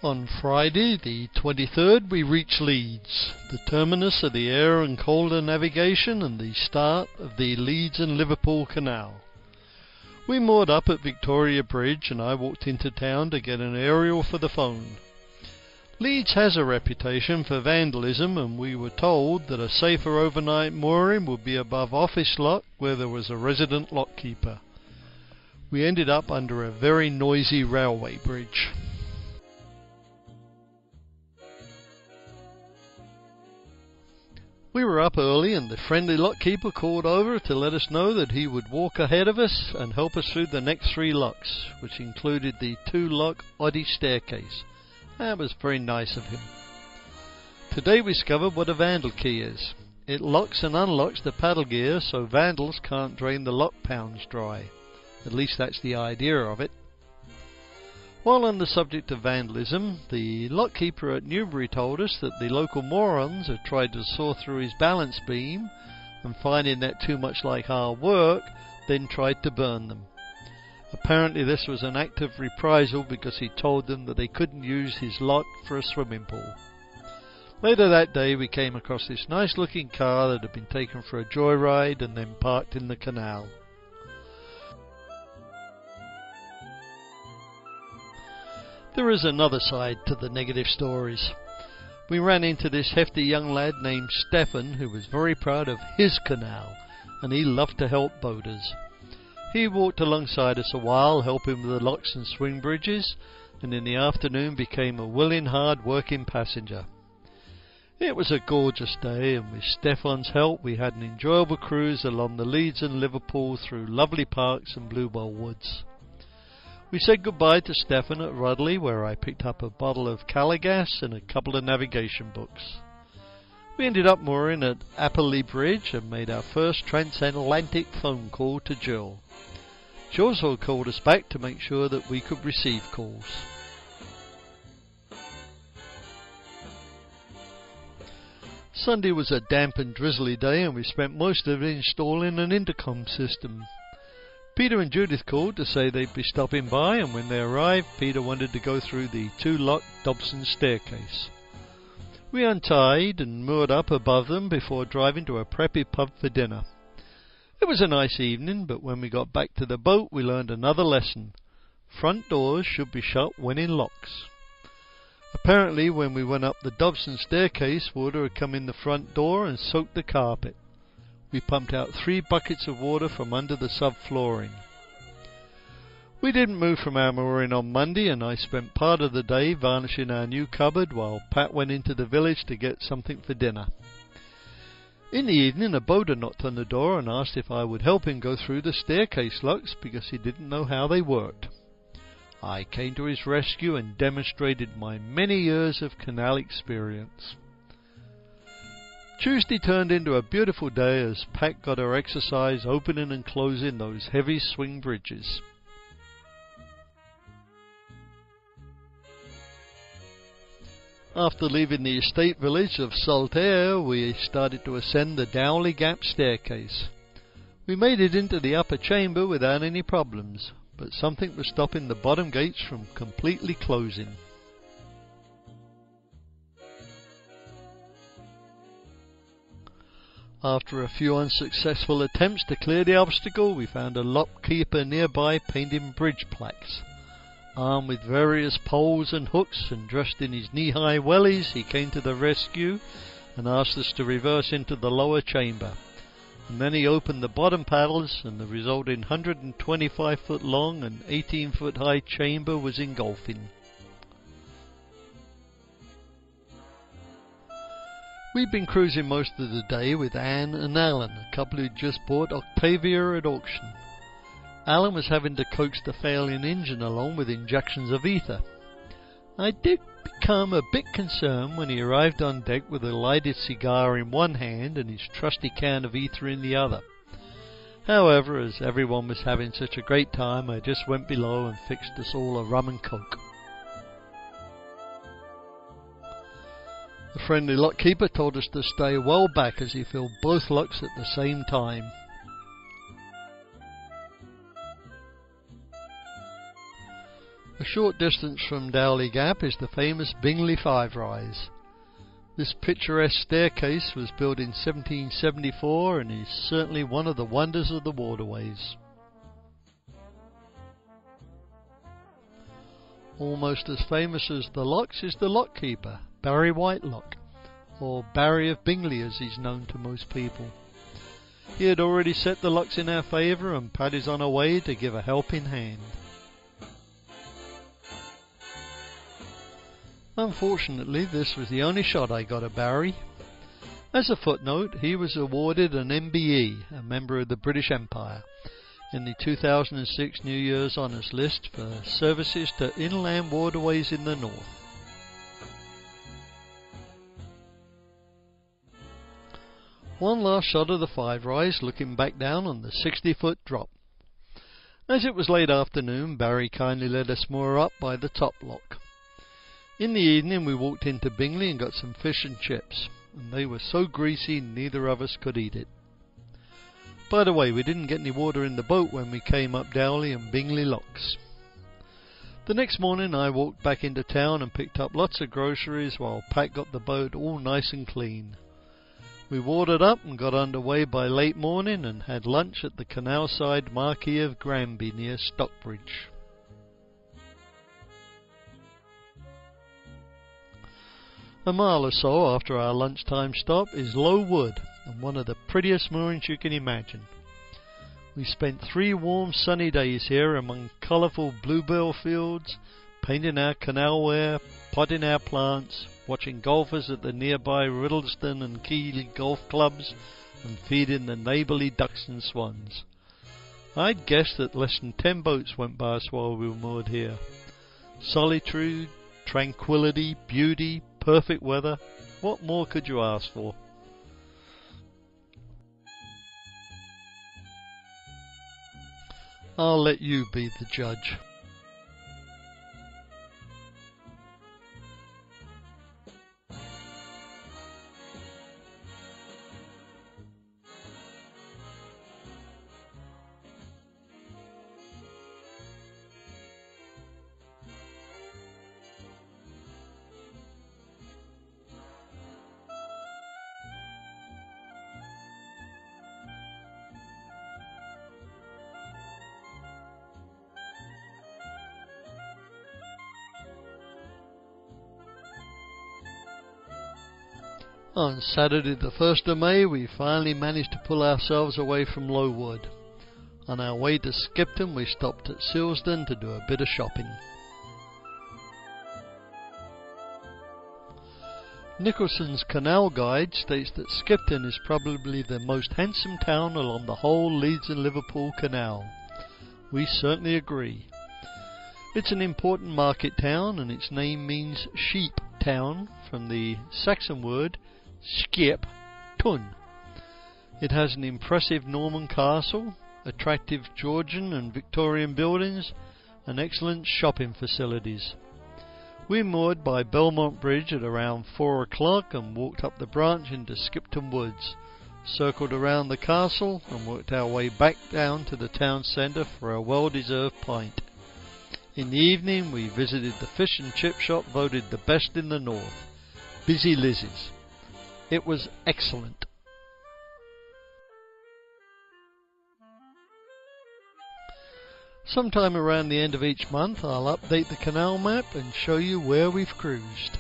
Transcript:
On Friday, the 23rd, we reached Leeds, the terminus of the air and colder navigation and the start of the Leeds and Liverpool Canal. We moored up at Victoria Bridge and I walked into town to get an aerial for the phone. Leeds has a reputation for vandalism, and we were told that a safer overnight mooring would be above Office Lock, where there was a resident lockkeeper. We ended up under a very noisy railway bridge. We were up early and the friendly lockkeeper called over to let us know that he would walk ahead of us and help us through the next 3 locks, which included the 2-lock Oddie staircase. That was very nice of him. Today we discovered what a vandal key is. It locks and unlocks the paddle gear so vandals can't drain the lock pounds dry. At least that's the idea of it. While on the subject of vandalism, the lockkeeper at Newbury told us that the local morons had tried to saw through his balance beam and, finding that too much like hard work, then tried to burn them. Apparently this was an act of reprisal because he told them that they couldn't use his lock for a swimming pool. Later that day we came across this nice looking car that had been taken for a joyride and then parked in the canal. There is another side to the negative stories. We ran into this hefty young lad named Stefan who was very proud of his canal, and he loved to help boaters. He walked alongside us a while, helping with the locks and swing bridges, and in the afternoon became a willing, hard-working passenger. It was a gorgeous day, and with Stefan's help we had an enjoyable cruise along the Leeds and Liverpool through lovely parks and bluebell woods. We said goodbye to Stefan at Rudley, where I picked up a bottle of Caligas and a couple of navigation books. We ended up mooring at Appley Bridge and made our first transatlantic phone call to Jill. She also called us back to make sure that we could receive calls. Sunday was a damp and drizzly day, and we spent most of it installing an intercom system. Peter and Judith called to say they'd be stopping by, and when they arrived, Peter wanted to go through the 2-lock Dobson staircase. We untied and moored up above them before driving to a preppy pub for dinner. It was a nice evening, but when we got back to the boat we learned another lesson. Front doors should be shut when in locks. Apparently when we went up the Dobson staircase, water had come in the front door and soaked the carpet. We pumped out 3 buckets of water from under the subflooring. We didn't move from our mooring on Monday, and I spent part of the day varnishing our new cupboard while Pat went into the village to get something for dinner. In the evening a boater knocked on the door and asked if I would help him go through the staircase locks because he didn't know how they worked. I came to his rescue and demonstrated my many years of canal experience. Tuesday turned into a beautiful day as Pat got her exercise opening and closing those heavy swing bridges. After leaving the estate village of Saltaire, we started to ascend the Dowley Gap staircase. We made it into the upper chamber without any problems, but something was stopping the bottom gates from completely closing. After a few unsuccessful attempts to clear the obstacle, we found a lockkeeper nearby painting bridge plaques. Armed with various poles and hooks and dressed in his knee-high wellies, he came to the rescue and asked us to reverse into the lower chamber. And then he opened the bottom paddles, and the resulting 125-foot long and 18-foot high chamber was engulfing. We'd been cruising most of the day with Anne and Alan, a couple who'd just bought Octavia at auction. Alan was having to coax the failing engine along with injections of ether. I did become a bit concerned when he arrived on deck with a lighted cigar in one hand and his trusty can of ether in the other. However, as everyone was having such a great time, I just went below and fixed us all a rum and coke. The friendly lockkeeper told us to stay well back as he filled both locks at the same time. A short distance from Dowley Gap is the famous Bingley Five Rise. This picturesque staircase was built in 1774 and is certainly one of the wonders of the Waterways. Almost as famous as the locks is the lockkeeper, Barry Whitelock, or Barry of Bingley as he's known to most people. He had already set the locks in our favour and Paddy's on her way to give a helping hand. Unfortunately, this was the only shot I got of Barry. As a footnote, he was awarded an MBE, a Member of the British Empire, in the 2006 New Year's Honours List for services to inland waterways in the north. One last shot of the Five Rise, looking back down on the 60-foot drop. As it was late afternoon, Barry kindly let us moor up by the top lock. In the evening we walked into Bingley and got some fish and chips, and they were so greasy neither of us could eat it. By the way, we didn't get any water in the boat when we came up Dowley and Bingley locks. The next morning I walked back into town and picked up lots of groceries while Pat got the boat all nice and clean. We watered up and got underway by late morning and had lunch at the canal side Marquee of Granby near Stockbridge. A mile or so after our lunchtime stop is Low Wood, and one of the prettiest moorings you can imagine. We spent 3 warm sunny days here among colourful bluebell fields, painting our canalware, potting our plants, watching golfers at the nearby Riddleston and Keighley golf clubs, and feeding the neighbourly ducks and swans. I'd guess that less than 10 boats went by us while we were moored here. Solitude, tranquility, beauty, perfect weather. What more could you ask for? I'll let you be the judge. On Saturday the 1st of May we finally managed to pull ourselves away from Low Wood. On our way to Skipton we stopped at Silsden to do a bit of shopping. Nicholson's Canal Guide states that Skipton is probably the most handsome town along the whole Leeds and Liverpool Canal. We certainly agree. It's an important market town and its name means sheep town from the Saxon word Skipton. It has an impressive Norman castle, attractive Georgian and Victorian buildings, and excellent shopping facilities. We moored by Belmont Bridge at around 4 o'clock and walked up the branch into Skipton Woods, circled around the castle and worked our way back down to the town centre for a well-deserved pint. In the evening we visited the fish and chip shop voted the best in the north, Busy Lizzie's. It was excellent. Sometime around the end of each month I'll update the canal map and show you where we've cruised.